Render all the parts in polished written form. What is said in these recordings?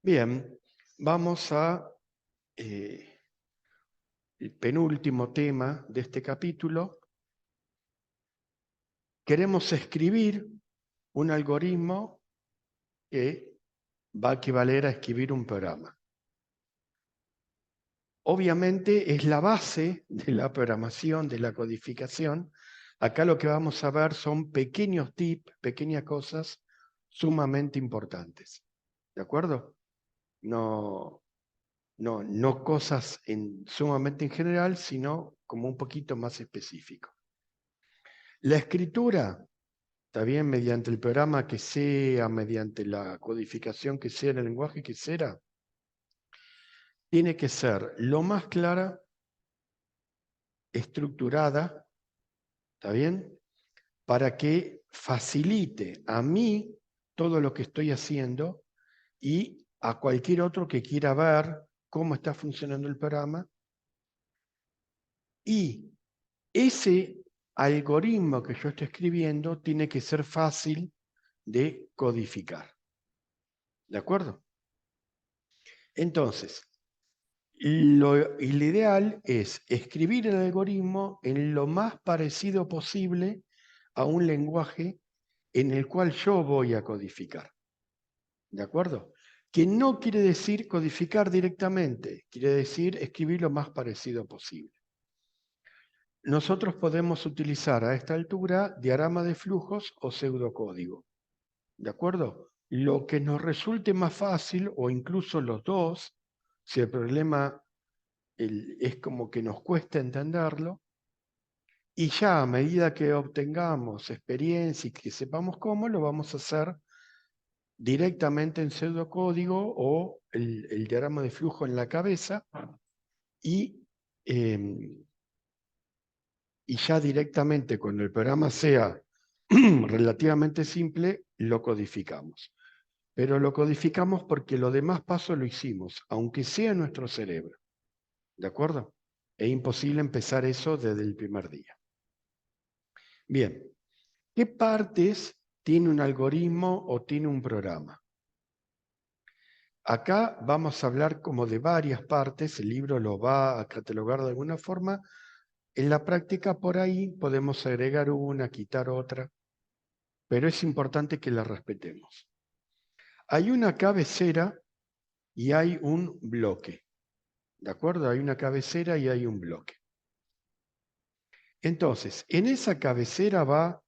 Bien, vamos a el penúltimo tema de este capítulo. Queremos escribir un algoritmo que va a equivaler a escribir un programa. Obviamente es la base de la programación, de la codificación. Acá lo que vamos a ver son pequeños tips, pequeñas cosas sumamente importantes. ¿De acuerdo? No cosas sumamente en general, sino como un poquito más específico. La escritura, está bien, mediante el programa que sea, mediante la codificación que sea, el lenguaje que sea, tiene que ser lo más clara, estructurada, ¿está bien? Para que facilite a mí todo lo que estoy haciendo y a cualquier otro que quiera ver cómo está funcionando el programa. Y ese algoritmo que yo estoy escribiendo tiene que ser fácil de codificar. ¿De acuerdo? Entonces, lo ideal es escribir el algoritmo en lo más parecido posible a un lenguaje en el cual yo voy a codificar. ¿De acuerdo? Que no quiere decir codificar directamente, quiere decir escribir lo más parecido posible. Nosotros podemos utilizar a esta altura diagrama de flujos o pseudocódigo. ¿De acuerdo? Lo que nos resulte más fácil, o incluso los dos, si el problema es como que nos cuesta entenderlo, y ya a medida que obtengamos experiencia y que sepamos cómo, lo vamos a hacer directamente en pseudocódigo o el diagrama de flujo en la cabeza y ya directamente cuando el programa sea relativamente simple, lo codificamos. Pero lo codificamos porque los demás pasos lo hicimos, aunque sea en nuestro cerebro. ¿De acuerdo? Es imposible empezar eso desde el primer día. Bien, ¿qué partes tiene un algoritmo o tiene un programa? Acá vamos a hablar como de varias partes, el libro lo va a catalogar de alguna forma. En la práctica por ahí podemos agregar una, quitar otra, pero es importante que la respetemos. Hay una cabecera y hay un bloque. ¿De acuerdo? Hay una cabecera y hay un bloque. Entonces, en esa cabecera va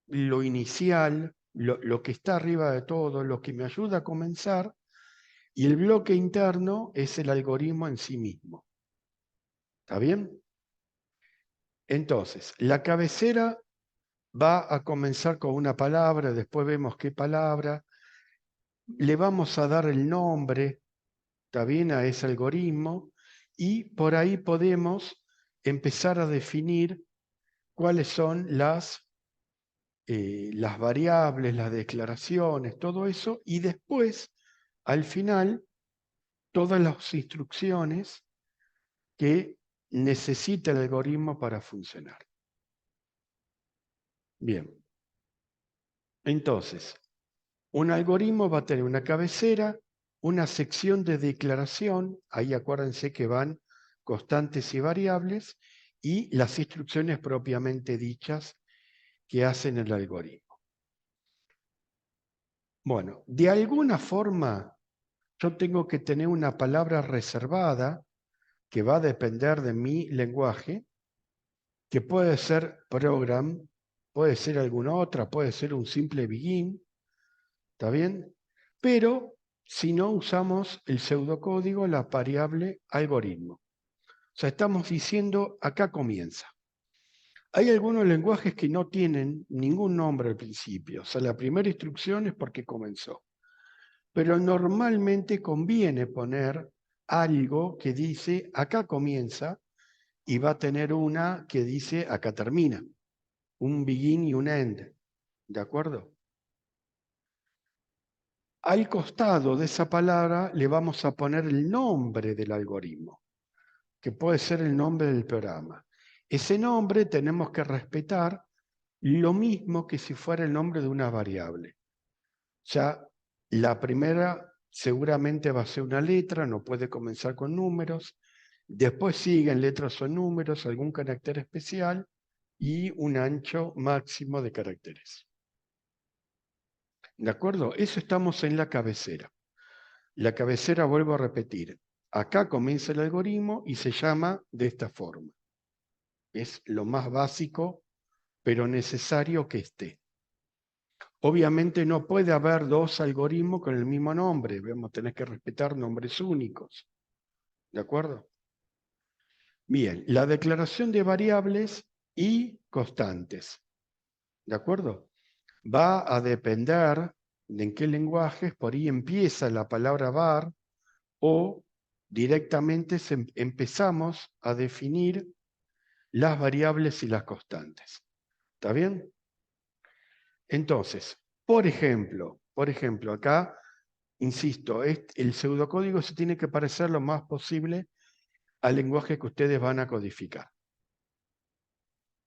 lo inicial, lo que está arriba de todo, lo que me ayuda a comenzar, y el bloque interno es el algoritmo en sí mismo. ¿Está bien? Entonces, la cabecera va a comenzar con una palabra, después vemos qué palabra, le vamos a dar el nombre, ¿está bien?, a ese algoritmo, y por ahí podemos empezar a definir cuáles son las variables, las declaraciones, todo eso, y después, al final, todas las instrucciones que necesita el algoritmo para funcionar. Bien, entonces, un algoritmo va a tener una cabecera, una sección de declaración, ahí acuérdense que van constantes y variables, y las instrucciones propiamente dichas que hacen el algoritmo. Bueno, de alguna forma yo tengo que tener una palabra reservada que va a depender de mi lenguaje, que puede ser program, puede ser alguna otra, puede ser un simple begin, ¿está bien? Pero si no usamos el pseudocódigo, la variable algoritmo. O sea, estamos diciendo, acá comienza. Hay algunos lenguajes que no tienen ningún nombre al principio. O sea, la primera instrucción es porque comenzó. Pero normalmente conviene poner algo que dice, acá comienza, y va a tener una que dice, acá termina. Un begin y un end. ¿De acuerdo? Al costado de esa palabra le vamos a poner el nombre del algoritmo, que puede ser el nombre del programa. Ese nombre tenemos que respetar lo mismo que si fuera el nombre de una variable. Ya la primera seguramente va a ser una letra, no puede comenzar con números. Después siguen letras o números, algún carácter especial y un ancho máximo de caracteres. ¿De acuerdo? Eso estamos en la cabecera. La cabecera, vuelvo a repetir, acá comienza el algoritmo y se llama de esta forma. Es lo más básico, pero necesario que esté. Obviamente no puede haber dos algoritmos con el mismo nombre. Vamos a tener que respetar nombres únicos. ¿De acuerdo? Bien, la declaración de variables y constantes. ¿De acuerdo? Va a depender de en qué lenguajes, por ahí empieza la palabra var o directamente empezamos a definir las variables y las constantes. ¿Está bien? Entonces, por ejemplo, acá, insisto, el pseudocódigo se tiene que parecer lo más posible al lenguaje que ustedes van a codificar.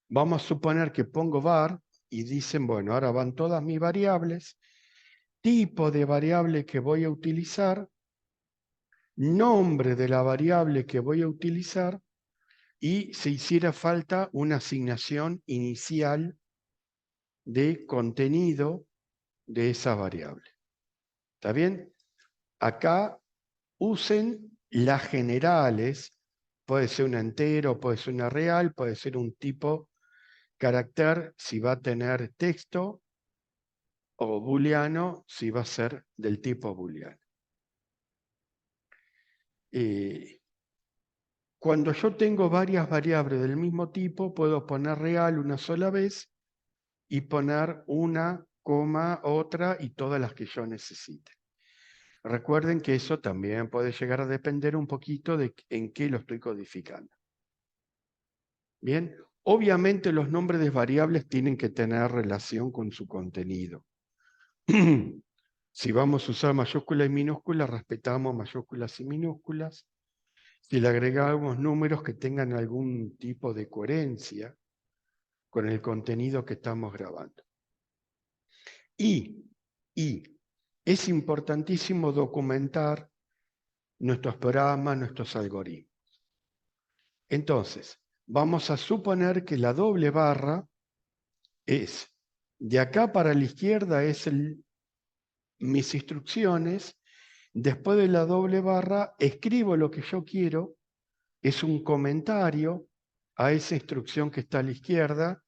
Vamos a suponer que pongo var y dicen, bueno, ahora van todas mis variables, tipo de variable que voy a utilizar, nombre de la variable que voy a utilizar y si hiciera falta una asignación inicial de contenido de esa variable. ¿Está bien? Acá usen las generales, puede ser un entero, puede ser una real, puede ser un tipo carácter si va a tener texto o booleano si va a ser del tipo booleano. Cuando yo tengo varias variables del mismo tipo, puedo poner real una sola vez y poner una, coma, otra y todas las que yo necesite. Recuerden que eso también puede llegar a depender un poquito de en qué lo estoy codificando. Bien, obviamente los nombres de variables tienen que tener relación con su contenido. Si vamos a usar mayúsculas y minúsculas, respetamos mayúsculas y minúsculas. Si le agregamos números que tengan algún tipo de coherencia con el contenido que estamos grabando. Y es importantísimo documentar nuestros programas, nuestros algoritmos. Entonces, vamos a suponer que la doble barra es, de acá para la izquierda es mis instrucciones, después de la doble barra escribo lo que yo quiero, es un comentario a esa instrucción que está a la izquierda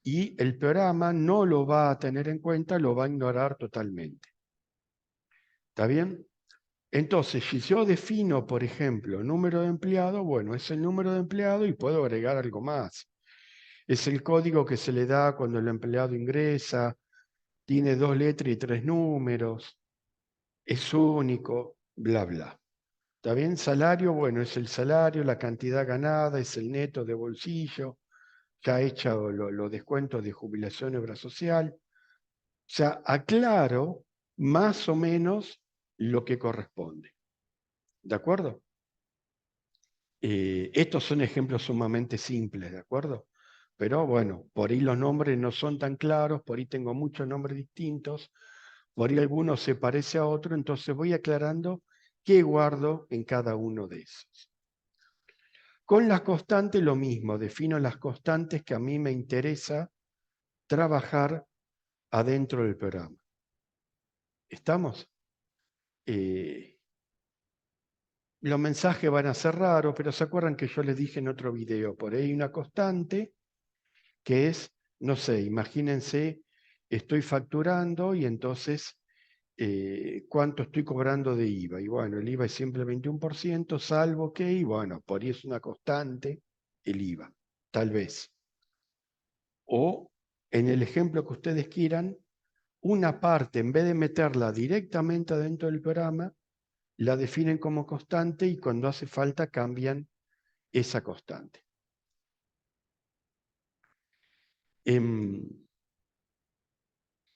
y el programa no lo va a tener en cuenta, lo va a ignorar totalmente. ¿Está bien? Entonces, si yo defino, por ejemplo, número de empleado, bueno, es el número de empleado y puedo agregar algo más. Es el código que se le da cuando el empleado ingresa, tiene 2 letras y 3 números, es único, bla, bla. ¿Está bien? Salario, bueno, es el salario, la cantidad ganada, es el neto de bolsillo, ya hecho los descuentos de jubilación y obra social. O sea, aclaro más o menos lo que corresponde. ¿De acuerdo? Estos son ejemplos sumamente simples, ¿de acuerdo? Pero bueno, por ahí los nombres no son tan claros, por ahí tengo muchos nombres distintos, por ahí alguno se parece a otro, entonces voy aclarando qué guardo en cada uno de esos. Con las constantes lo mismo, defino las constantes que a mí me interesa trabajar adentro del programa. ¿Estamos? Los mensajes van a ser raros, pero se acuerdan que yo les dije en otro video, por ahí hay una constante que es, no sé, imagínense, estoy facturando y entonces, ¿cuánto estoy cobrando de IVA? Y bueno, el IVA es siempre el 21%, salvo que, y bueno, por ahí es una constante el IVA, tal vez. O, en el ejemplo que ustedes quieran, una parte, en vez de meterla directamente adentro del programa, la definen como constante y cuando hace falta cambian esa constante.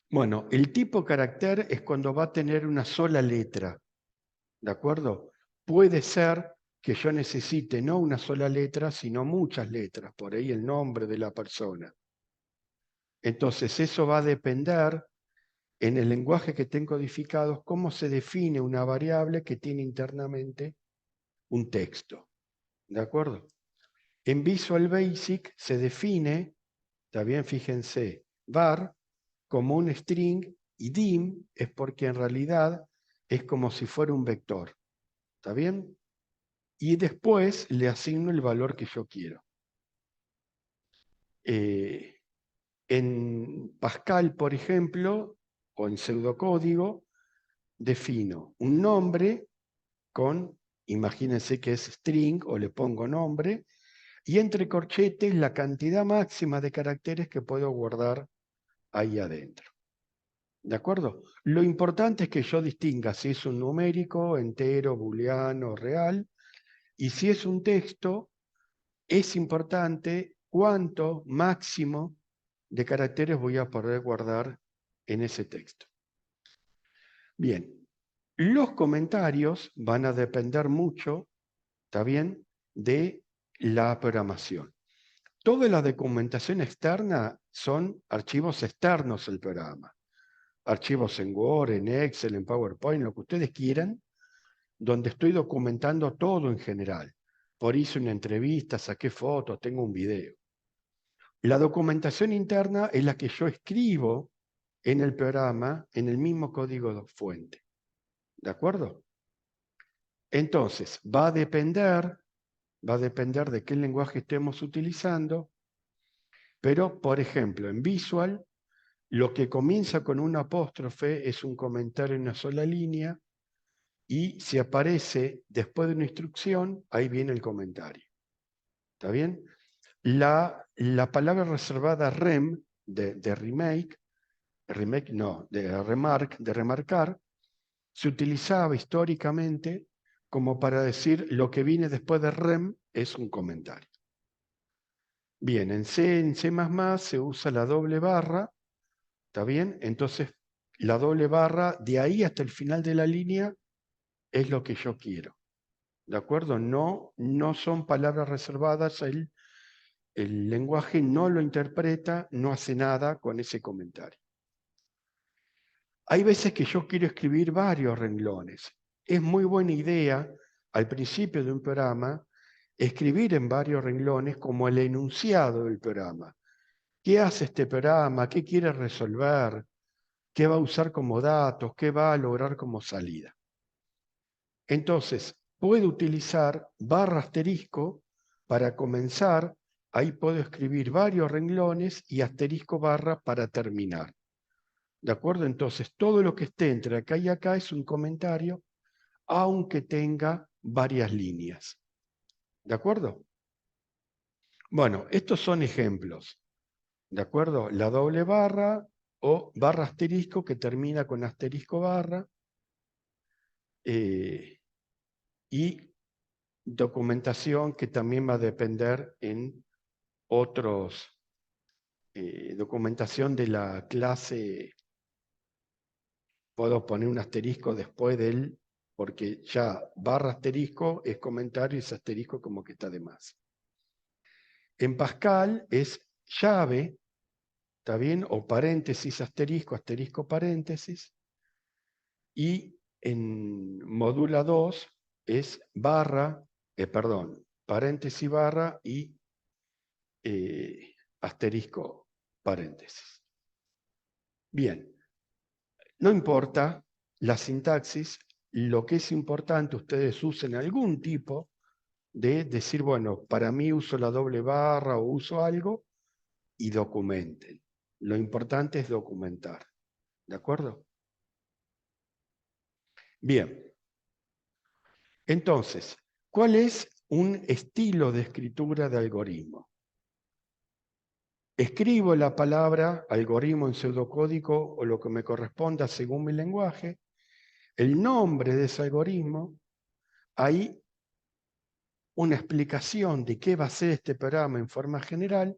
Bueno, el tipo carácter es cuando va a tener una sola letra, ¿de acuerdo? Puede ser que yo necesite no una sola letra, sino muchas letras, por ahí el nombre de la persona. Entonces eso va a depender en el lenguaje que tengo codificado cómo se define una variable que tiene internamente un texto. ¿De acuerdo? En Visual Basic se define, también fíjense, var como un string y dim es porque en realidad es como si fuera un vector. ¿Está bien? Y después le asigno el valor que yo quiero. En Pascal, por ejemplo, o en pseudocódigo, defino un nombre con, imagínense que es string o le pongo nombre, y entre corchetes la cantidad máxima de caracteres que puedo guardar ahí adentro. ¿De acuerdo? Lo importante es que yo distinga si es un numérico, entero, booleano, real, y si es un texto, es importante cuánto máximo de caracteres voy a poder guardar en ese texto. Bien, los comentarios van a depender mucho, ¿está bien?, de la programación. Toda la documentación externa son archivos externos al programa. Archivos en Word, en Excel, en PowerPoint, lo que ustedes quieran, donde estoy documentando todo en general. Por hice una entrevista, saqué fotos, tengo un video. La documentación interna es la que yo escribo en el programa, en el mismo código de fuente. ¿De acuerdo? Entonces, va a depender de qué lenguaje estemos utilizando, pero, por ejemplo, en Visual, lo que comienza con un apóstrofe es un comentario en una sola línea, y si aparece después de una instrucción, ahí viene el comentario. ¿Está bien? La palabra reservada rem, de remake no, de remarcar, se utilizaba históricamente como para decir lo que viene después de rem es un comentario. Bien, en C se usa la doble barra, ¿está bien? Entonces, la doble barra, de ahí hasta el final de la línea, es lo que yo quiero. ¿De acuerdo? No son palabras reservadas, el lenguaje no lo interpreta, no hace nada con ese comentario. Hay veces que yo quiero escribir varios renglones. Es muy buena idea, al principio de un programa, escribir en varios renglones como el enunciado del programa. ¿Qué hace este programa? ¿Qué quiere resolver? ¿Qué va a usar como datos? ¿Qué va a lograr como salida? Entonces, puedo utilizar barra asterisco para comenzar. Ahí puedo escribir varios renglones y asterisco barra para terminar. ¿De acuerdo? Entonces, todo lo que esté entre acá y acá es un comentario, aunque tenga varias líneas. ¿De acuerdo? Bueno, estos son ejemplos. ¿De acuerdo? La doble barra o barra asterisco que termina con asterisco barra. Y documentación que también va a depender en otros, documentación de la clase. Puedo poner un asterisco después del, porque ya barra asterisco es comentario y ese asterisco como que está de más. En Pascal es llave, ¿está bien? O paréntesis, asterisco, asterisco, paréntesis. Y en Modula 2 es barra, paréntesis, barra y asterisco, paréntesis. Bien, no importa la sintaxis, lo que es importante, ustedes usen algún tipo de decir, bueno, para mí uso la doble barra o uso algo y documenten. Lo importante es documentar. ¿De acuerdo? Bien. Entonces, ¿cuál es un estilo de escritura de algoritmo? Escribo la palabra algoritmo en pseudocódigo o lo que me corresponda según mi lenguaje, el nombre de ese algoritmo, hay una explicación de qué va a ser este programa en forma general,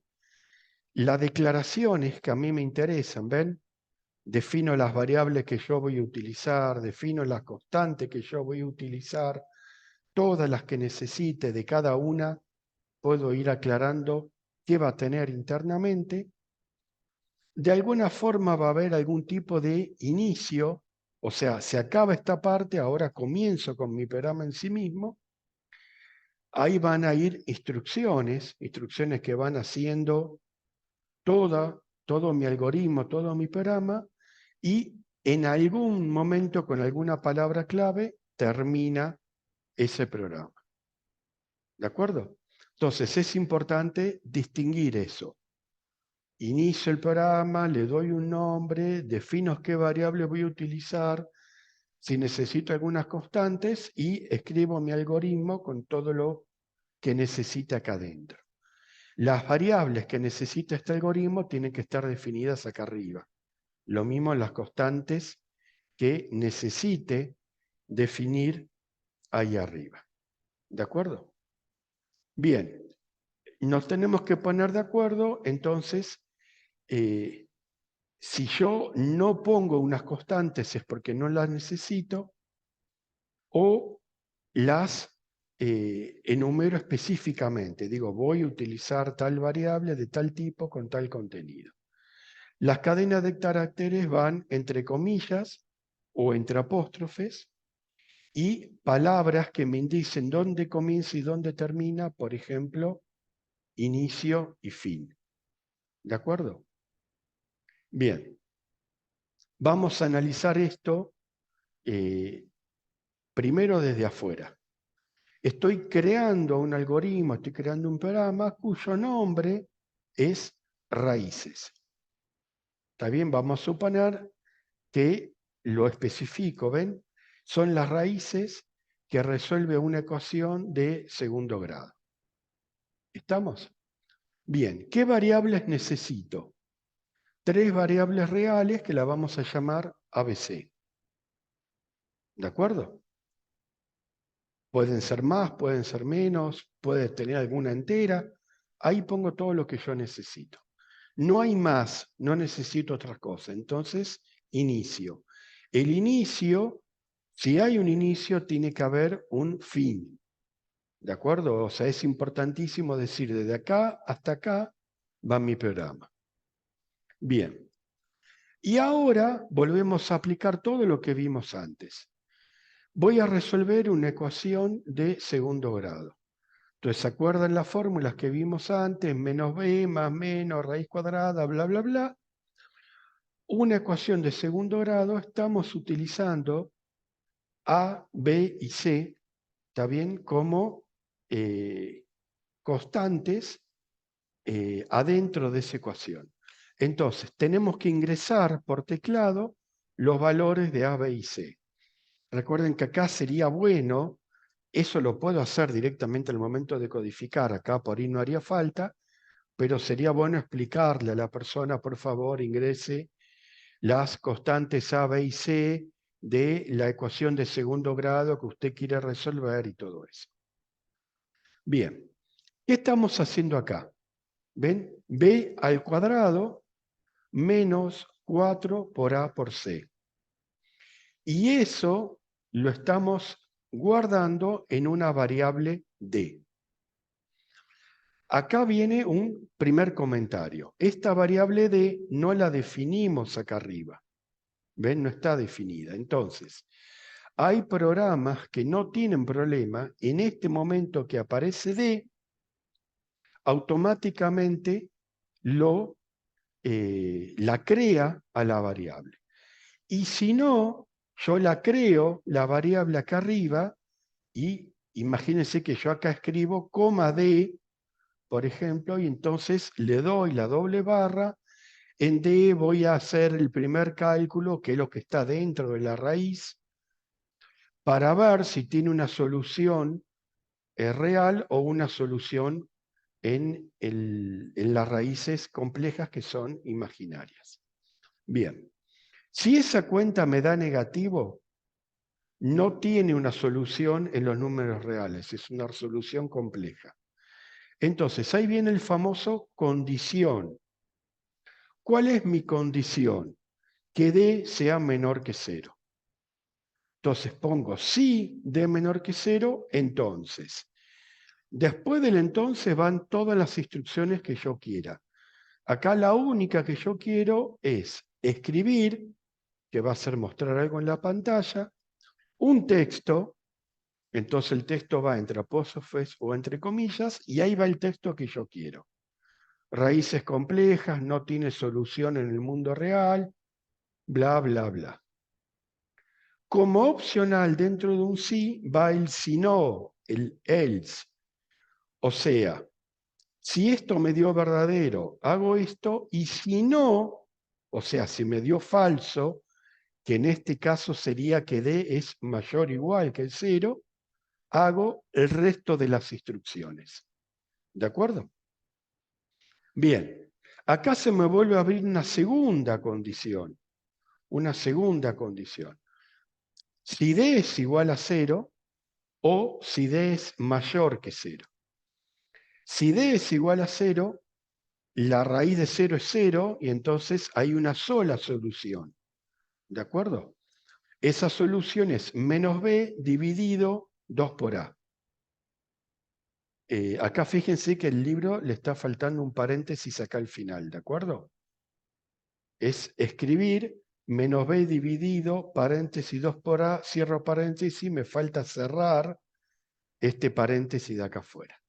las declaraciones que a mí me interesan, ¿ven? Defino las variables que yo voy a utilizar, defino las constantes que yo voy a utilizar, todas las que necesite de cada una, puedo ir aclarando qué va a tener internamente. de alguna forma va a haber algún tipo de inicio, o sea, se acaba esta parte, ahora comienzo con mi programa en sí mismo. Ahí van a ir instrucciones que van haciendo todo mi algoritmo, todo mi programa, y en algún momento con alguna palabra clave termina ese programa. ¿De acuerdo? Entonces es importante distinguir eso. Inicio el programa, le doy un nombre, defino qué variable voy a utilizar, si necesito algunas constantes, y escribo mi algoritmo con todo lo que necesita acá adentro. Las variables que necesita este algoritmo tienen que estar definidas acá arriba. Lo mismo las constantes que necesite definir ahí arriba. ¿De acuerdo? Bien, nos tenemos que poner de acuerdo, entonces, si yo no pongo unas constantes es porque no las necesito o las enumero específicamente. Digo, voy a utilizar tal variable de tal tipo con tal contenido. Las cadenas de caracteres van entre comillas o entre apóstrofes y palabras que me indicen dónde comienza y dónde termina, por ejemplo, inicio y fin. ¿De acuerdo? Bien, vamos a analizar esto primero desde afuera. Estoy creando un algoritmo, estoy creando un programa cuyo nombre es raíces. ¿Está bien? Vamos a suponer que lo especifico, ¿ven? Son las raíces que resuelve una ecuación de segundo grado. ¿Estamos? Bien, ¿qué variables necesito? 3 variables reales que las vamos a llamar ABC. ¿De acuerdo? Pueden ser más, pueden ser menos, puede tener alguna entera. Ahí pongo todo lo que yo necesito. No hay más, no necesito otra cosa. Entonces, inicio. El inicio, si hay un inicio, tiene que haber un fin. ¿De acuerdo? O sea, es importantísimo decir, desde acá hasta acá va mi programa. Bien. Y ahora volvemos a aplicar todo lo que vimos antes. Voy a resolver una ecuación de segundo grado. Entonces, ¿se acuerdan las fórmulas que vimos antes? Menos b más menos raíz cuadrada, bla, bla, bla. Una ecuación de segundo grado estamos utilizando A, B y C, ¿está bien? Como constantes adentro de esa ecuación. Entonces, tenemos que ingresar por teclado los valores de A, B y C. Recuerden que acá sería bueno, eso lo puedo hacer directamente al momento de codificar, acá por ahí no haría falta, pero sería bueno explicarle a la persona, por favor, ingrese las constantes A, B y C de la ecuación de segundo grado que usted quiere resolver y todo eso. Bien, ¿qué estamos haciendo acá? ¿Ven? B al cuadrado menos 4 por A por C. Y eso lo estamos guardando en una variable D. Acá viene un primer comentario. Esta variable D no la definimos acá arriba. ¿Ven? No está definida. Entonces, hay programas que no tienen problema. En este momento que aparece D, automáticamente la crea a la variable. Y si no, yo la creo, la variable acá arriba, y imagínense que yo acá escribo coma D, por ejemplo, y entonces le doy la doble barra. En D voy a hacer el primer cálculo, que es lo que está dentro de la raíz, para ver si tiene una solución real o una solución en las raíces complejas que son imaginarias. Bien, si esa cuenta me da negativo, no tiene una solución en los números reales, es una solución compleja. Entonces, ahí viene el famoso condición. ¿Cuál es mi condición? Que D sea menor que 0. Entonces pongo si D menor que 0, entonces. Después del entonces van todas las instrucciones que yo quiera. Acá la única que yo quiero es escribir, que va a ser mostrar algo en la pantalla, un texto, entonces el texto va entre apóstrofes o entre comillas, y ahí va el texto que yo quiero. Raíces complejas, no tiene solución en el mundo real, bla, bla, bla. Como opcional dentro de un sí va el si no, el else. O sea, si esto me dio verdadero, hago esto, y si no, o sea, si me dio falso, que en este caso sería que D es mayor o igual que el 0, hago el resto de las instrucciones. ¿De acuerdo? Bien, acá se me vuelve a abrir una segunda condición. Una segunda condición. Si D es igual a 0 o si D es mayor que 0. Si D es igual a 0, la raíz de 0 es 0 y entonces hay una sola solución. ¿De acuerdo? Esa solución es menos B dividido 2 por A. Acá fíjense que el libro le está faltando un paréntesis acá al final, ¿de acuerdo? Es escribir menos B dividido, paréntesis 2 por A, cierro paréntesis, me falta cerrar este paréntesis de acá afuera.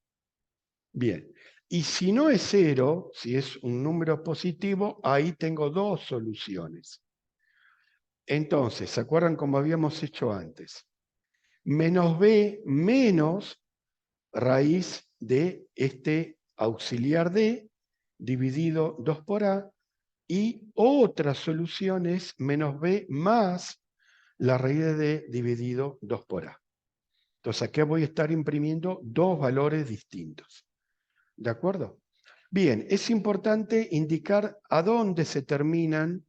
Bien, y si no es 0, si es un número positivo, ahí tengo dos soluciones. Entonces, ¿se acuerdan cómo habíamos hecho antes? Menos B menos raíz de este auxiliar D dividido 2 por A, y otra solución es menos B más la raíz de D dividido 2 por A. Entonces aquí voy a estar imprimiendo dos valores distintos. ¿De acuerdo? Bien, es importante indicar a dónde se terminan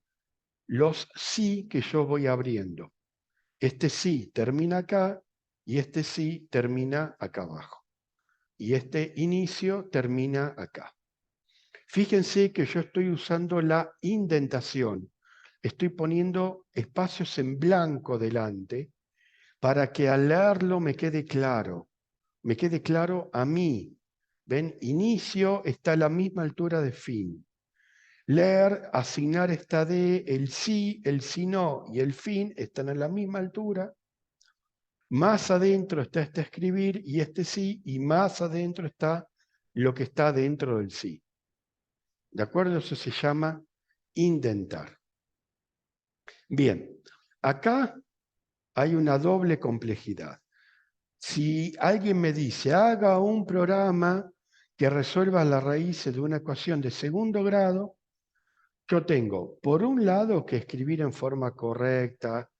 los sí que yo voy abriendo. Este sí termina acá y este sí termina acá abajo. Y este inicio termina acá. Fíjense que yo estoy usando la indentación. Estoy poniendo espacios en blanco delante para que al leerlo me quede claro a mí. ¿Ven? Inicio está a la misma altura de fin. Leer, asignar esta D, el sí no y el fin están a la misma altura. Más adentro está este escribir y este sí, y más adentro está lo que está dentro del sí. ¿De acuerdo? Eso se llama indentar. Bien, acá hay una doble complejidad. Si alguien me dice, haga un programa que resuelva las raíces de una ecuación de segundo grado, yo tengo, por un lado, que escribir en forma correcta,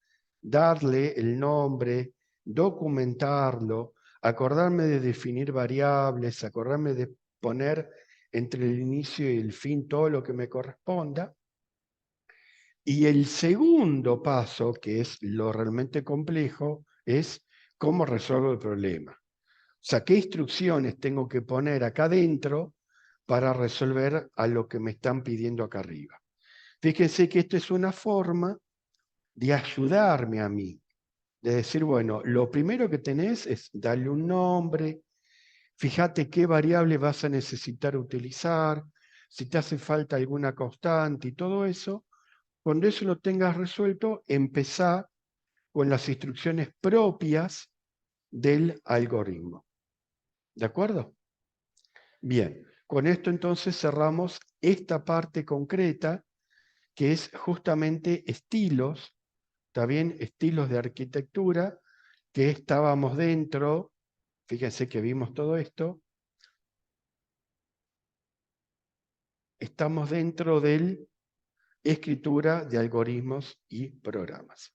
darle el nombre, documentarlo, acordarme de definir variables, acordarme de poner entre el inicio y el fin todo lo que me corresponda. Y el segundo paso, que es lo realmente complejo, es cómo resuelvo el problema. O sea, qué instrucciones tengo que poner acá adentro para resolver a lo que me están pidiendo acá arriba. Fíjense que esto es una forma de ayudarme a mí, de decir, bueno, lo primero que tenés es darle un nombre, fíjate qué variable vas a necesitar utilizar, si te hace falta alguna constante y todo eso. Cuando eso lo tengas resuelto, empezá con las instrucciones propias del algoritmo. ¿De acuerdo? Bien, con esto entonces cerramos esta parte concreta que es justamente estilos, ¿está bien? Estilos de arquitectura que estábamos dentro, fíjense que vimos todo esto, estamos dentro de escritura de algoritmos y programas.